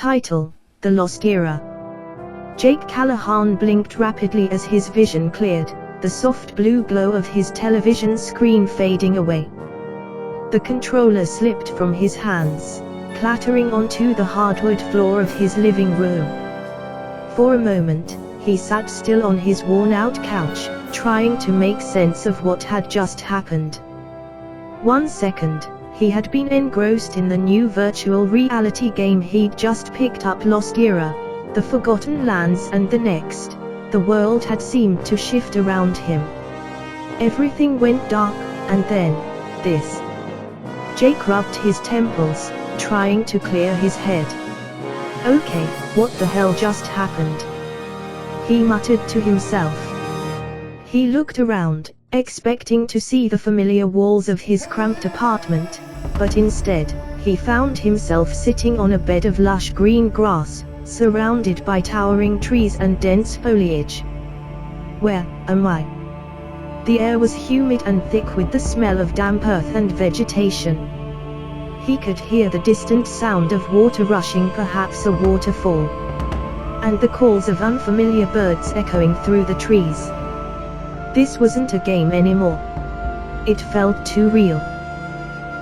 Title: The Lost Era. Jake Callahan blinked rapidly as his vision cleared, the soft blue glow of his television screen fading away. The controller slipped from his hands, clattering onto the hardwood floor of his living room. For a moment, he sat still on his worn-out couch, trying to make sense of what had just happened. 1 second, he had been engrossed in the new virtual reality game he'd just picked up, Lost Era, the Forgotten Lands, and the next, the world had seemed to shift around him. Everything went dark, and then, this. Jake rubbed his temples, trying to clear his head. Okay, what the hell just happened? He muttered to himself. He looked around, expecting to see the familiar walls of his cramped apartment, but instead, he found himself sitting on a bed of lush green grass, surrounded by towering trees and dense foliage. Where am I? The air was humid and thick with the smell of damp earth and vegetation. He could hear the distant sound of water rushing, perhaps a waterfall, and the calls of unfamiliar birds echoing through the trees. This wasn't a game anymore. It felt too real.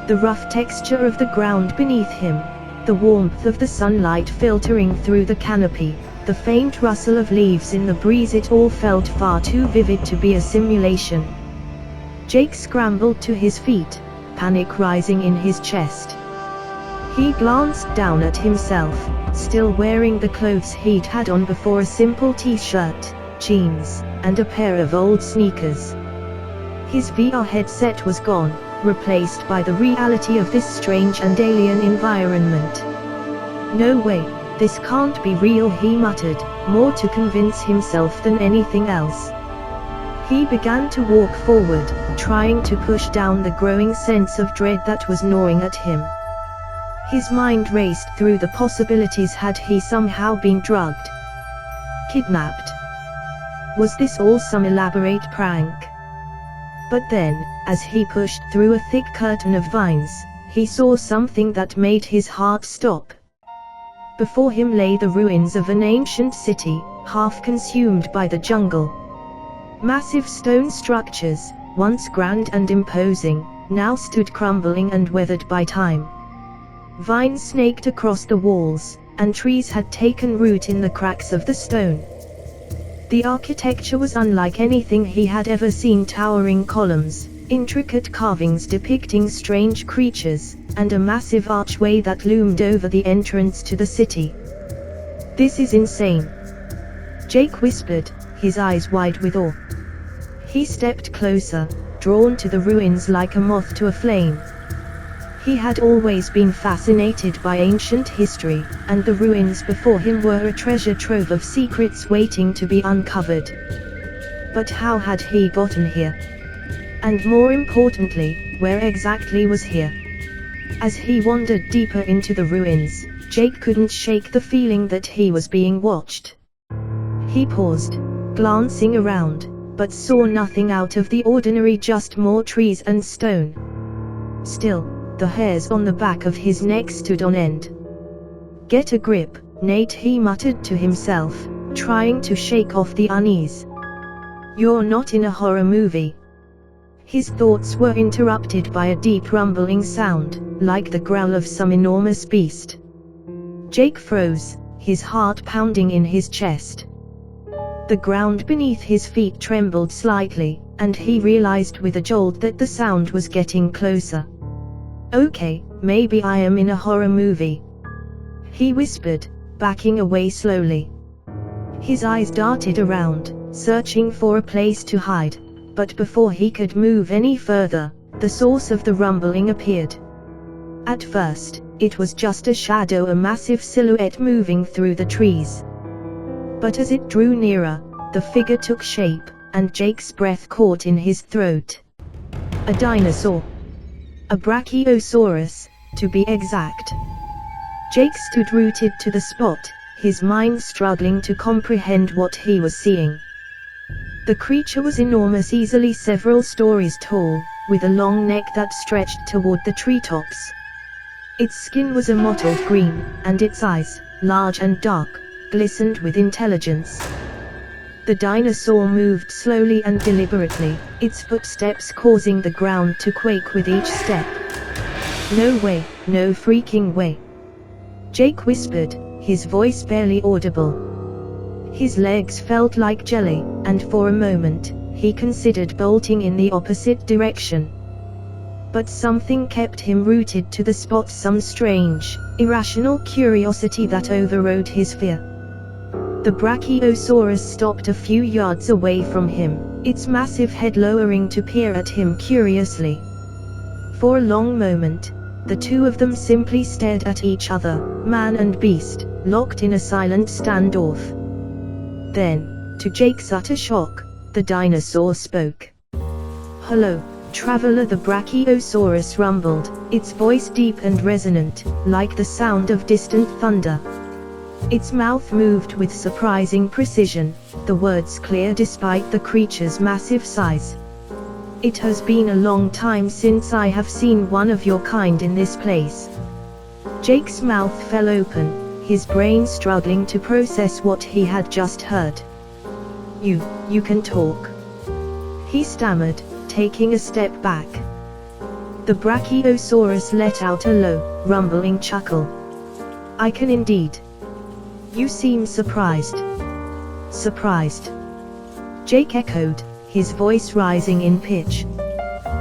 The rough texture of the ground beneath him, the warmth of the sunlight filtering through the canopy, the faint rustle of leaves in the breeze, it all felt far too vivid to be a simulation. Jake scrambled to his feet, panic rising in his chest. He glanced down at himself, still wearing the clothes he'd had on before, a simple t-shirt, jeans, and a pair of old sneakers. His VR headset was gone, replaced by the reality of this strange and alien environment. No way, this can't be real, he muttered, more to convince himself than anything else. He began to walk forward, trying to push down the growing sense of dread that was gnawing at him. His mind raced through the possibilities. Had he somehow been drugged? Kidnapped? Was this all some elaborate prank? But then, as he pushed through a thick curtain of vines, he saw something that made his heart stop. Before him lay the ruins of an ancient city, half consumed by the jungle. Massive stone structures, once grand and imposing, now stood crumbling and weathered by time. Vines snaked across the walls, and trees had taken root in the cracks of the stone. The architecture was unlike anything he had ever seen: towering columns, intricate carvings depicting strange creatures, and a massive archway that loomed over the entrance to the city. "This is insane," Jake whispered, his eyes wide with awe. He stepped closer, drawn to the ruins like a moth to a flame. He had always been fascinated by ancient history, and the ruins before him were a treasure trove of secrets waiting to be uncovered. But how had he gotten here? And more importantly, where exactly was here? As he wandered deeper into the ruins, Jake couldn't shake the feeling that he was being watched. He paused, glancing around, but saw nothing out of the ordinary, just more trees and stone. Still, the hairs on the back of his neck stood on end. "Get a grip, Nate," he muttered to himself, trying to shake off the unease. "You're not in a horror movie." His thoughts were interrupted by a deep rumbling sound, like the growl of some enormous beast. Jake froze, his heart pounding in his chest. The ground beneath his feet trembled slightly, and he realized with a jolt that the sound was getting closer. "Okay, maybe I am in a horror movie," he whispered, backing away slowly. His eyes darted around, searching for a place to hide, but before he could move any further, the source of the rumbling appeared. At first, it was just a shadow, a massive silhouette moving through the trees. But as it drew nearer, the figure took shape, and Jake's breath caught in his throat. A dinosaur. A Brachiosaurus, to be exact. Jake stood rooted to the spot, his mind struggling to comprehend what he was seeing. The creature was enormous, easily several stories tall, with a long neck that stretched toward the treetops. Its skin was a mottled green, and its eyes, large and dark, glistened with intelligence. The dinosaur moved slowly and deliberately, its footsteps causing the ground to quake with each step. "No way, no freaking way," Jake whispered, his voice barely audible. His legs felt like jelly, and for a moment, he considered bolting in the opposite direction. But something kept him rooted to the spot, some strange, irrational curiosity that overrode his fear. The Brachiosaurus stopped a few yards away from him, its massive head lowering to peer at him curiously. For a long moment, the two of them simply stared at each other, man and beast, locked in a silent standoff. Then, to Jake's utter shock, the dinosaur spoke. "Hello, traveler," the Brachiosaurus rumbled, its voice deep and resonant, like the sound of distant thunder. Its mouth moved with surprising precision, the words clear despite the creature's massive size. "It has been a long time since I have seen one of your kind in this place." Jake's mouth fell open, his brain struggling to process what he had just heard. You can talk," he stammered, taking a step back. The Brachiosaurus let out a low, rumbling chuckle. "I can indeed." "You seem surprised." "Surprised?" Jake echoed, his voice rising in pitch.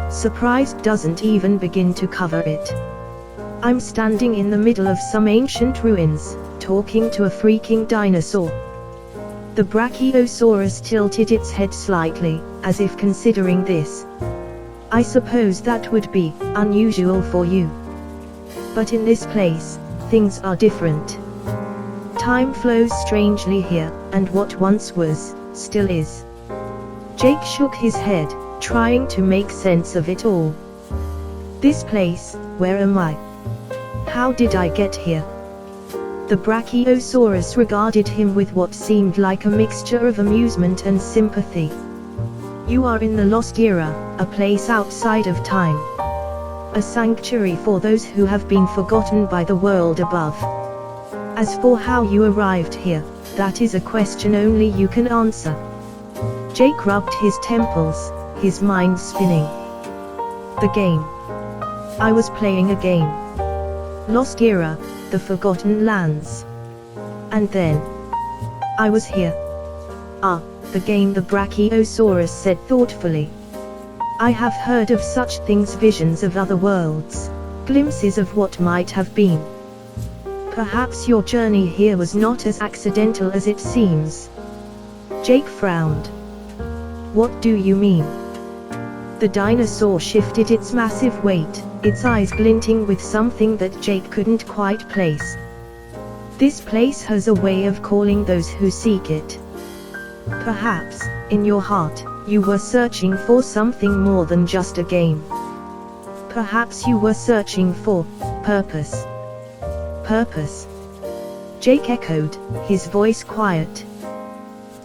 "Surprised doesn't even begin to cover it. I'm standing in the middle of some ancient ruins, talking to a freaking dinosaur." The Brachiosaurus tilted its head slightly, as if considering this. "I suppose that would be unusual for you. But in this place, things are different. Time flows strangely here, and what once was, still is." Jake shook his head, trying to make sense of it all. "This place, where am I? How did I get here?" The Brachiosaurus regarded him with what seemed like a mixture of amusement and sympathy. "You are in the Lost Era, a place outside of time. A sanctuary for those who have been forgotten by the world above. As for how you arrived here, that is a question only you can answer." Jake rubbed his temples, his mind spinning. "The game. I was playing a game. Lost Era, the Forgotten Lands. And then I was here." "Ah, the game," the Brachiosaurus said thoughtfully. "I have heard of such things, visions of other worlds, glimpses of what might have been. Perhaps your journey here was not as accidental as it seems." Jake frowned. "What do you mean?" The dinosaur shifted its massive weight, its eyes glinting with something that Jake couldn't quite place. "This place has a way of calling those who seek it. Perhaps, in your heart, you were searching for something more than just a game. Perhaps you were searching for purpose." "Purpose?" Jake echoed, his voice quiet.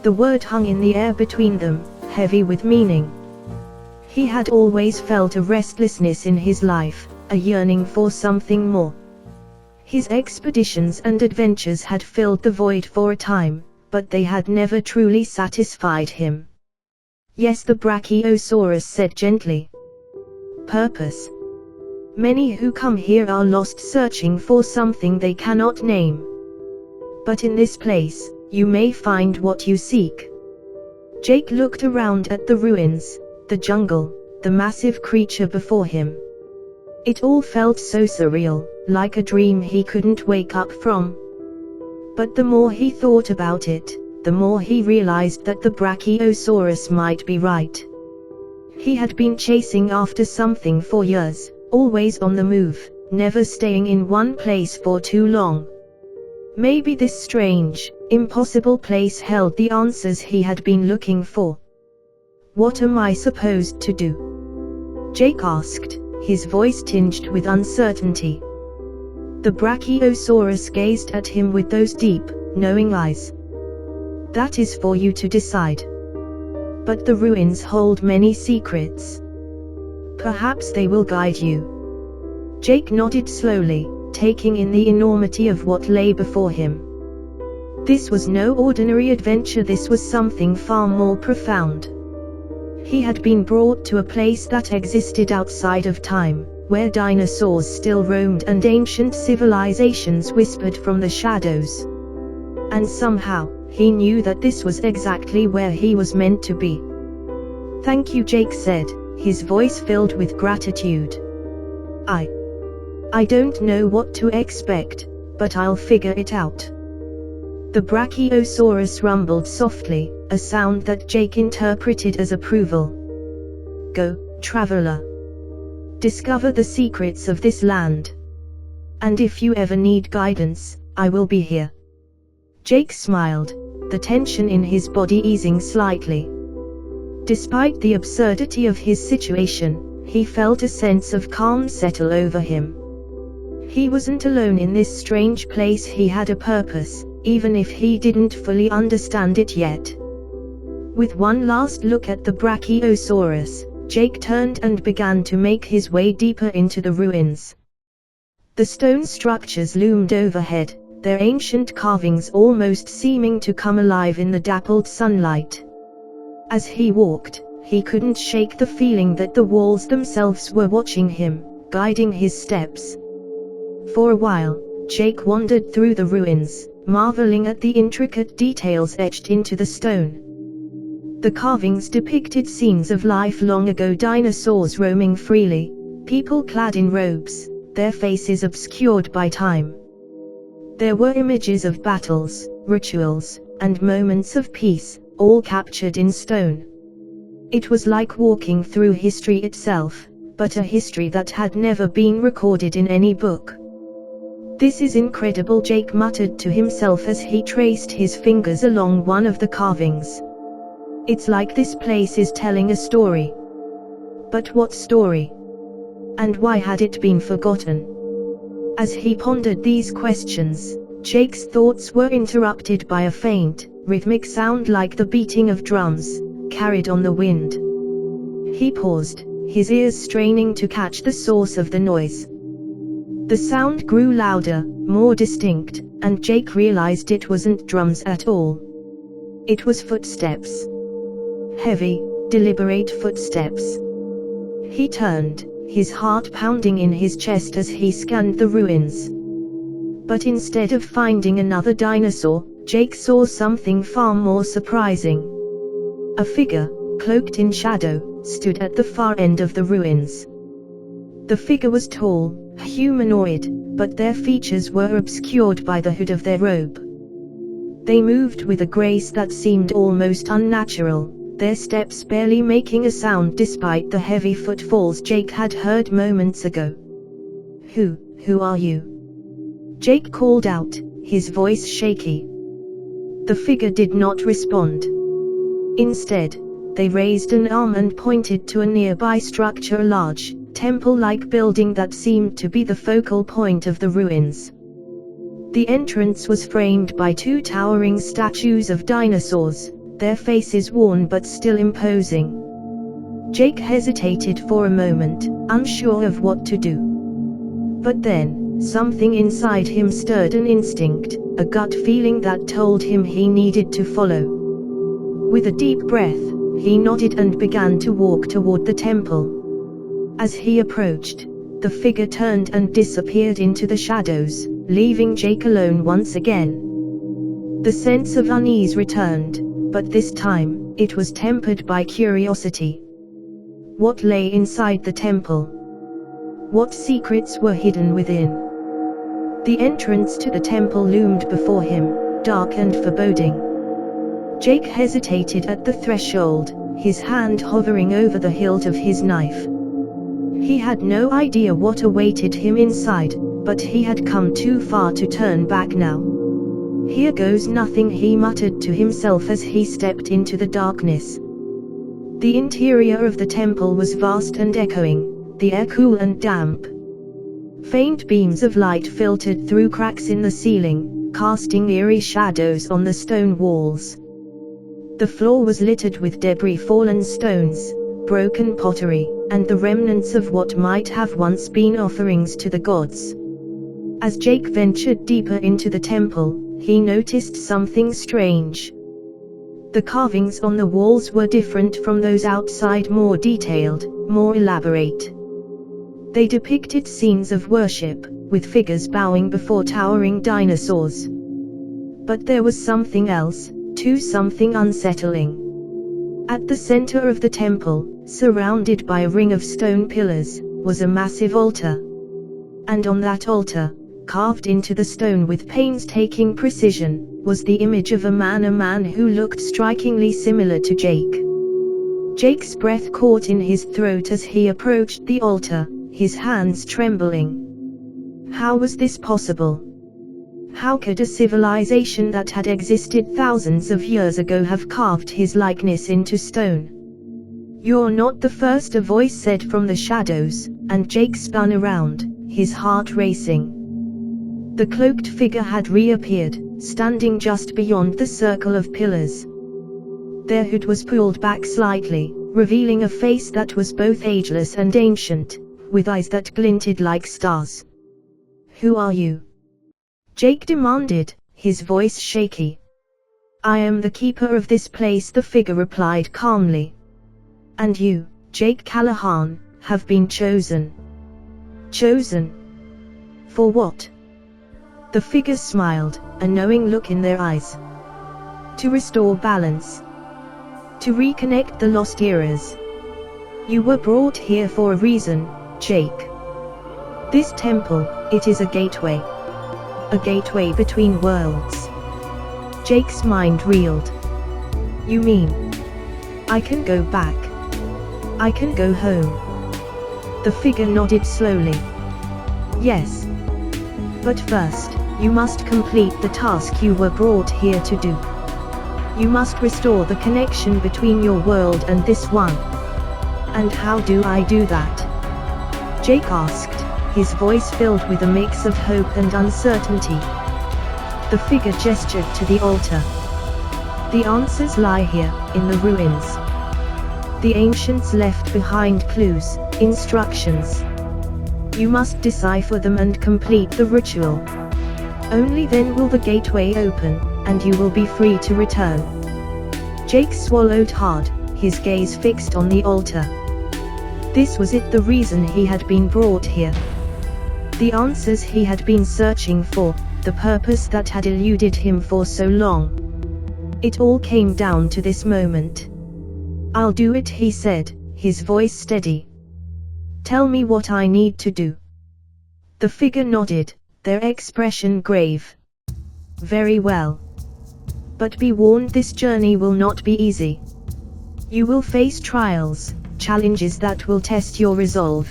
The word hung in the air between them, heavy with meaning. He had always felt a restlessness in his life, a yearning for something more. His expeditions and adventures had filled the void for a time, but they had never truly satisfied him. "Yes," the Brachiosaurus said gently. "Purpose. Many who come here are lost, searching for something they cannot name. But in this place, you may find what you seek." Jake looked around at the ruins, the jungle, the massive creature before him. It all felt so surreal, like a dream he couldn't wake up from. But the more he thought about it, the more he realized that the Brachiosaurus might be right. He had been chasing after something for years, always on the move, never staying in one place for too long. Maybe this strange, impossible place held the answers he had been looking for. "What am I supposed to do?" Jake asked, his voice tinged with uncertainty. The Brachiosaurus gazed at him with those deep, knowing eyes. "That is for you to decide. But the ruins hold many secrets. Perhaps they will guide you." Jake nodded slowly, taking in the enormity of what lay before him. This was no ordinary adventure, this was something far more profound. He had been brought to a place that existed outside of time, where dinosaurs still roamed and ancient civilizations whispered from the shadows. And somehow, he knew that this was exactly where he was meant to be. "Thank you," Jake said, his voice filled with gratitude. I don't know what to expect, but I'll figure it out." The Brachiosaurus rumbled softly, a sound that Jake interpreted as approval. "Go, traveler. Discover the secrets of this land. And if you ever need guidance, I will be here." Jake smiled, the tension in his body easing slightly. Despite the absurdity of his situation, he felt a sense of calm settle over him. He wasn't alone in this strange place, he had a purpose, even if he didn't fully understand it yet. With one last look at the Brachiosaurus, Jake turned and began to make his way deeper into the ruins. The stone structures loomed overhead, their ancient carvings almost seeming to come alive in the dappled sunlight. As he walked, he couldn't shake the feeling that the walls themselves were watching him, guiding his steps. For a while, Jake wandered through the ruins, marveling at the intricate details etched into the stone. The carvings depicted scenes of life long ago, dinosaurs roaming freely, people clad in robes, their faces obscured by time. There were images of battles, rituals, and moments of peace, all captured in stone. It was like walking through history itself, but a history that had never been recorded in any book. "This is incredible," Jake muttered to himself as he traced his fingers along one of the carvings. "It's like this place is telling a story. But what story? And why had it been forgotten?" As he pondered these questions, Jake's thoughts were interrupted by a faint, rhythmic sound like the beating of drums, carried on the wind. He paused, his ears straining to catch the source of the noise. The sound grew louder, more distinct, and Jake realized it wasn't drums at all. It was footsteps. Heavy, deliberate footsteps. He turned, his heart pounding in his chest as he scanned the ruins. But instead of finding another dinosaur, Jake saw something far more surprising. A figure, cloaked in shadow, stood at the far end of the ruins. The figure was tall, humanoid, but their features were obscured by the hood of their robe. They moved with a grace that seemed almost unnatural, their steps barely making a sound despite the heavy footfalls Jake had heard moments ago. Who are you?" Jake called out, his voice shaky. The figure did not respond. Instead, they raised an arm and pointed to a nearby structure, a large, temple-like building that seemed to be the focal point of the ruins. The entrance was framed by two towering statues of dinosaurs, their faces worn but still imposing. Jake hesitated for a moment, unsure of what to do. But then, something inside him stirred, an instinct, a gut feeling that told him he needed to follow. With a deep breath, he nodded and began to walk toward the temple. As he approached, the figure turned and disappeared into the shadows, leaving Jake alone once again. The sense of unease returned, but this time, it was tempered by curiosity. What lay inside the temple? What secrets were hidden within? The entrance to the temple loomed before him, dark and foreboding. Jake hesitated at the threshold, his hand hovering over the hilt of his knife. He had no idea what awaited him inside, but he had come too far to turn back now. "Here goes nothing," he muttered to himself as he stepped into the darkness. The interior of the temple was vast and echoing, the air cool and damp. Faint beams of light filtered through cracks in the ceiling, casting eerie shadows on the stone walls. The floor was littered with debris, fallen stones, broken pottery, and the remnants of what might have once been offerings to the gods. As Jake ventured deeper into the temple, he noticed something strange. The carvings on the walls were different from those outside, more detailed, more elaborate. They depicted scenes of worship, with figures bowing before towering dinosaurs. But there was something else, too, something unsettling. At the center of the temple, surrounded by a ring of stone pillars, was a massive altar. And on that altar, carved into the stone with painstaking precision, was the image of a man who looked strikingly similar to Jake. Jake's breath caught in his throat as he approached the altar, his hands trembling. How was this possible? How could a civilization that had existed thousands of years ago have carved his likeness into stone? "You're not the first," a voice said from the shadows, and Jake spun around, his heart racing. The cloaked figure had reappeared, standing just beyond the circle of pillars. Their hood was pulled back slightly, revealing a face that was both ageless and ancient, with eyes that glinted like stars. "Who are you?" Jake demanded, his voice shaky. "I am the keeper of this place," the figure replied calmly. "And you, Jake Callahan, have been chosen." "Chosen? For what?" The figure smiled, a knowing look in their eyes. "To restore balance. To reconnect the lost eras. You were brought here for a reason, Jake. This temple, it is a gateway. A gateway between worlds." Jake's mind reeled. "You mean I can go back? I can go home?" The figure nodded slowly. "Yes. But first, you must complete the task you were brought here to do. You must restore the connection between your world and this one." "And how do I do that?" Jake asked, his voice filled with a mix of hope and uncertainty. The figure gestured to the altar. "The answers lie here, in the ruins. The ancients left behind clues, instructions. You must decipher them and complete the ritual. Only then will the gateway open, and you will be free to return." Jake swallowed hard, his gaze fixed on the altar. This was it, the reason he had been brought here. The answers he had been searching for, the purpose that had eluded him for so long. It all came down to this moment. "I'll do it," he said, his voice steady. "Tell me what I need to do." The figure nodded, their expression grave. "Very well. But be warned, this journey will not be easy. You will face trials, challenges that will test your resolve.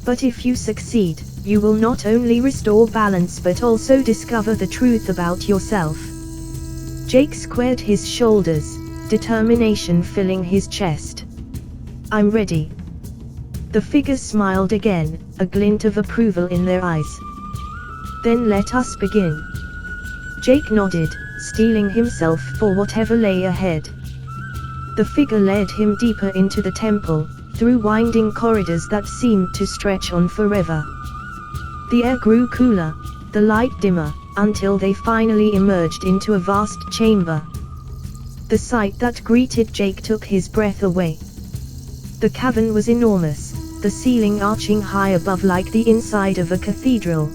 But if you succeed, you will not only restore balance but also discover the truth about yourself." Jake squared his shoulders, determination filling his chest. "I'm ready." The figure smiled again, a glint of approval in their eyes. "Then let us begin." Jake nodded, steeling himself for whatever lay ahead. The figure led him deeper into the temple, through winding corridors that seemed to stretch on forever. The air grew cooler, the light dimmer, until they finally emerged into a vast chamber. The sight that greeted Jake took his breath away. The cavern was enormous, the ceiling arching high above like the inside of a cathedral.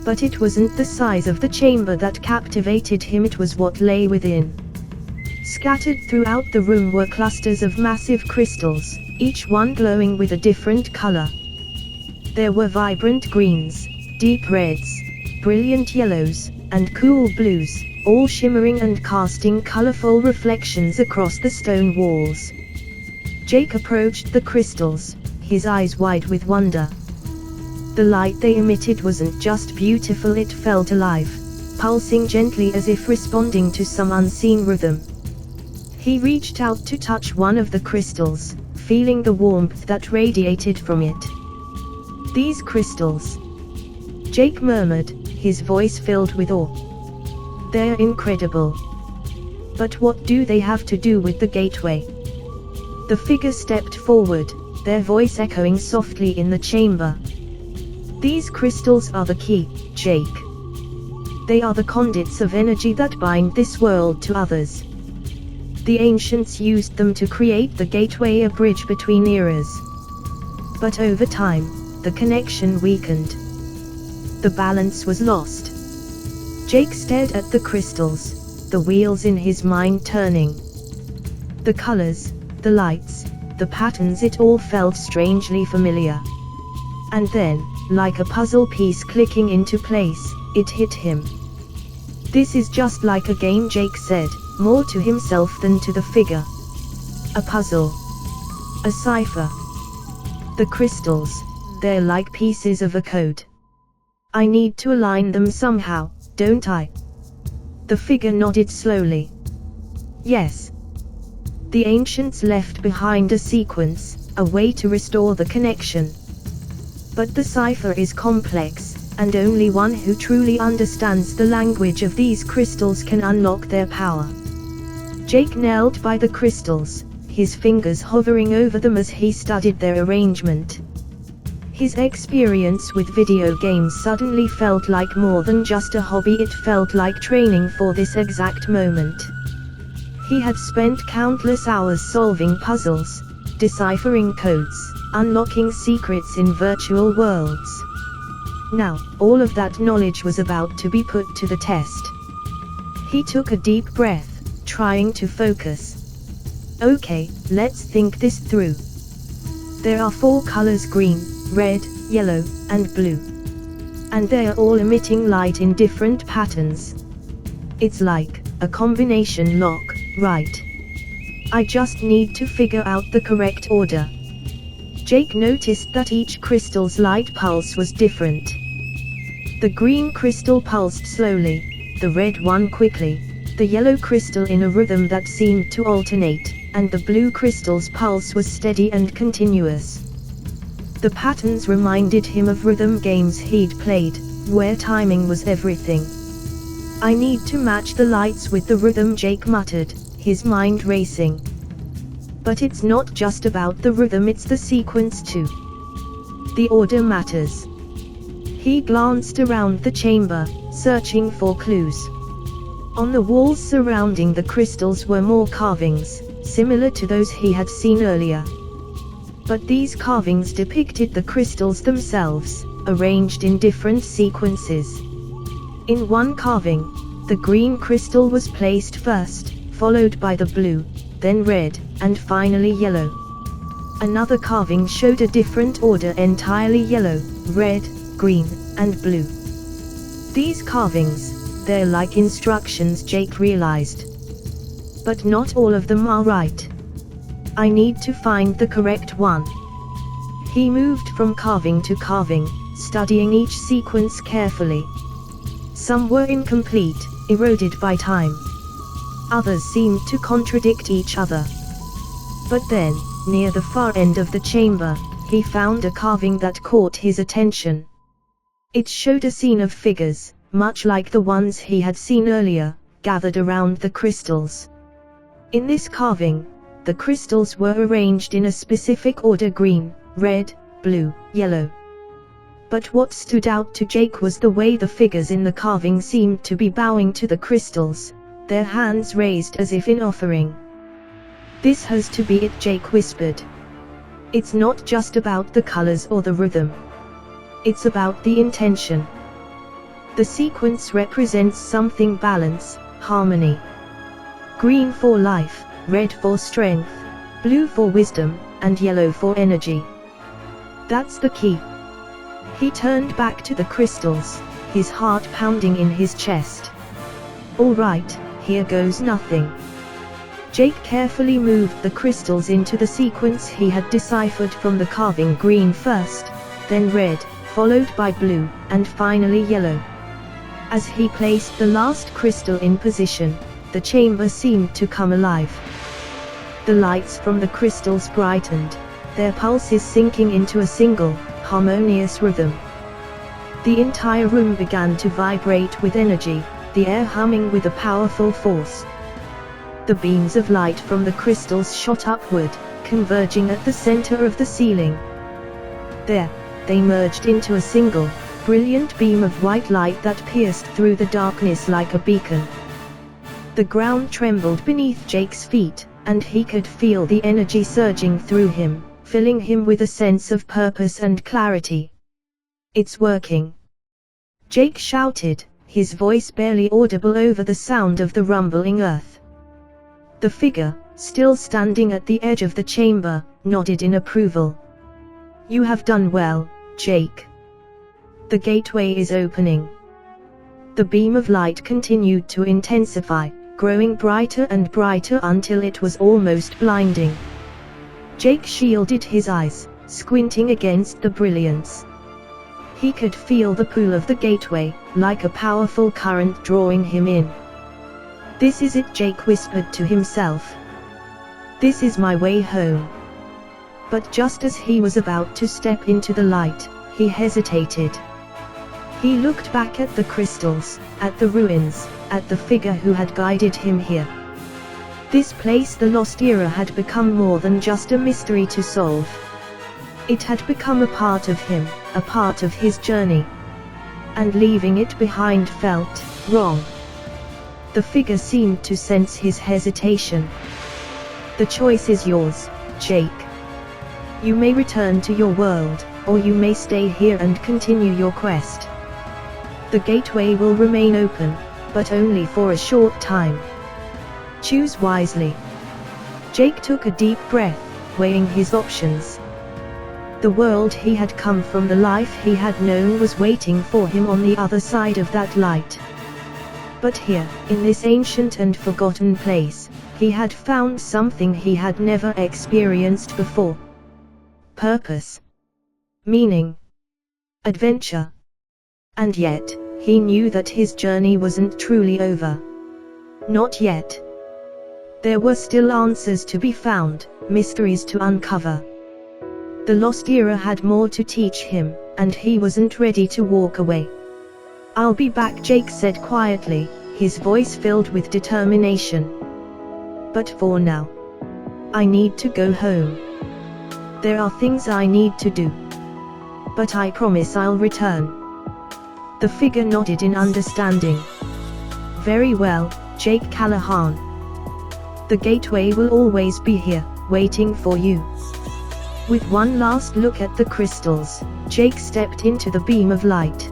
But it wasn't the size of the chamber that captivated him, it was what lay within. Scattered throughout the room were clusters of massive crystals, each one glowing with a different color. There were vibrant greens, deep reds, brilliant yellows, and cool blues, all shimmering and casting colorful reflections across the stone walls. Jake approached the crystals, his eyes wide with wonder. The light they emitted wasn't just beautiful, it felt alive, pulsing gently as if responding to some unseen rhythm. He reached out to touch one of the crystals, feeling the warmth that radiated from it. "These crystals," Jake murmured, his voice filled with awe. "They're incredible. But what do they have to do with the gateway?" The figure stepped forward, their voice echoing softly in the chamber. These crystals are the key, Jake. They are the conduits of energy that bind this world to others. The ancients used them to create the gateway, a bridge between eras. But over time, the connection weakened. The balance was lost. Jake stared at the crystals, the wheels in his mind turning. The colors, the lights, the patterns, it all felt strangely familiar. And then, like a puzzle piece clicking into place, it hit him. This is just like a game, Jake said, more to himself than to the figure. A puzzle. A cipher. The crystals, they're like pieces of a code. I need to align them somehow, don't I? The figure nodded slowly. Yes. The ancients left behind a sequence, a way to restore the connection. But the cipher is complex, and only one who truly understands the language of these crystals can unlock their power. Jake knelt by the crystals, his fingers hovering over them as he studied their arrangement. His experience with video games suddenly felt like more than just a hobby, it felt like training for this exact moment. He had spent countless hours solving puzzles, deciphering codes, unlocking secrets in virtual worlds. Now, all of that knowledge was about to be put to the test. He took a deep breath, trying to focus. Okay, let's think this through. There are 4 colors: green, red, yellow, and blue. And they are all emitting light in different patterns. It's like a combination lock, right? I just need to figure out the correct order. Jake noticed that each crystal's light pulse was different. The green crystal pulsed slowly, the red one quickly, the yellow crystal in a rhythm that seemed to alternate, and the blue crystal's pulse was steady and continuous. The patterns reminded him of rhythm games he'd played, where timing was everything. I need to match the lights with the rhythm, Jake muttered, his mind racing. But it's not just about the rhythm, it's the sequence too. The order matters. He glanced around the chamber, searching for clues. On the walls surrounding the crystals were more carvings, similar to those he had seen earlier. But these carvings depicted the crystals themselves, arranged in different sequences. In one carving, the green crystal was placed first, followed by the blue, then red, and finally yellow. Another carving showed a different order entirely: yellow, red, green, and blue. These carvings, they're like instructions, Jake realized. But not all of them are right. I need to find the correct one. He moved from carving to carving, studying each sequence carefully. Some were incomplete, eroded by time. Others seemed to contradict each other. But then, near the far end of the chamber, he found a carving that caught his attention. It showed a scene of figures, much like the ones he had seen earlier, gathered around the crystals. In this carving, the crystals were arranged in a specific order: green, red, blue, yellow. But what stood out to Jake was the way the figures in the carving seemed to be bowing to the crystals, their hands raised as if in offering. This has to be it, Jake whispered. It's not just about the colors or the rhythm. It's about the intention. The sequence represents something: balance, harmony. Green for life, red for strength, blue for wisdom, and yellow for energy. That's the key. He turned back to the crystals, his heart pounding in his chest. All right, here goes nothing. Jake carefully moved the crystals into the sequence he had deciphered from the carving: green first, then red, followed by blue, and finally yellow. As he placed the last crystal in position, the chamber seemed to come alive. The lights from the crystals brightened, their pulses sinking into a single, harmonious rhythm. The entire room began to vibrate with energy, the air humming with a powerful force. The beams of light from the crystals shot upward, converging at the center of the ceiling. There, they merged into a single, brilliant beam of white light that pierced through the darkness like a beacon. The ground trembled beneath Jake's feet, and he could feel the energy surging through him, filling him with a sense of purpose and clarity. "It's working!" Jake shouted, his voice barely audible over the sound of the rumbling earth. The figure, still standing at the edge of the chamber, nodded in approval. "You have done well, Jake. The gateway is opening." The beam of light continued to intensify, growing brighter and brighter until it was almost blinding. Jake shielded his eyes, squinting against the brilliance. He could feel the pull of the gateway, like a powerful current drawing him in. "This is it," Jake whispered to himself. "This is my way home." But just as he was about to step into the light, he hesitated. He looked back at the crystals, at the ruins, at the figure who had guided him here. This place, the Lost Era, had become more than just a mystery to solve. It had become a part of him, a part of his journey. And leaving it behind felt wrong. The figure seemed to sense his hesitation. "The choice is yours, Jake. You may return to your world, or you may stay here and continue your quest. The gateway will remain open, but only for a short time. Choose wisely." Jake took a deep breath, weighing his options. The world he had come from, the life he had known, was waiting for him on the other side of that light. But here, in this ancient and forgotten place, he had found something he had never experienced before. Purpose. Meaning. Adventure. And yet, he knew that his journey wasn't truly over. Not yet. There were still answers to be found, mysteries to uncover. The Lost Era had more to teach him, and he wasn't ready to walk away. "I'll be back," Jake said quietly, his voice filled with determination. "But for now, I need to go home. There are things I need to do. But I promise I'll return." The figure nodded in understanding. "Very well, Jake Callahan. The gateway will always be here, waiting for you." With one last look at the crystals, Jake stepped into the beam of light.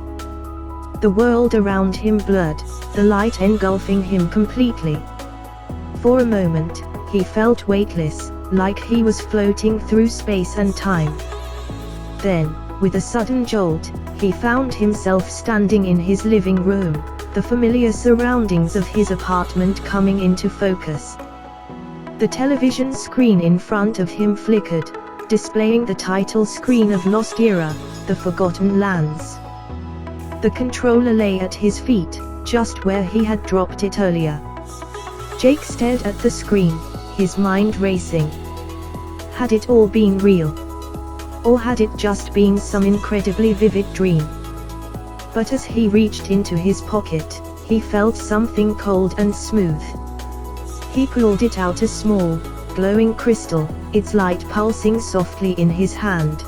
The world around him blurred, the light engulfing him completely. For a moment, he felt weightless, like he was floating through space and time. Then, with a sudden jolt, he found himself standing in his living room, the familiar surroundings of his apartment coming into focus. The television screen in front of him flickered, displaying the title screen of Lost Era, The Forgotten Lands. The controller lay at his feet, just where he had dropped it earlier. Jake stared at the screen, his mind racing. Had it all been real? Or had it just been some incredibly vivid dream? But as he reached into his pocket, he felt something cold and smooth. He pulled it out, a small, glowing crystal, its light pulsing softly in his hand.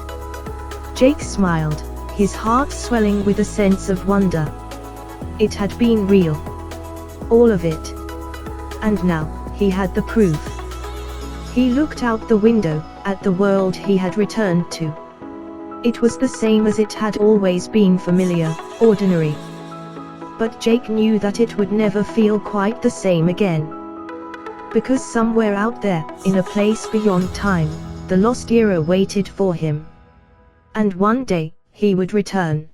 Jake smiled, his heart swelling with a sense of wonder. It had been real. All of it. And now, he had the proof. He looked out the window, at the world he had returned to. It was the same as it had always been, familiar, ordinary. But Jake knew that it would never feel quite the same again. Because somewhere out there, in a place beyond time, the Lost Era waited for him. And one day, he would return.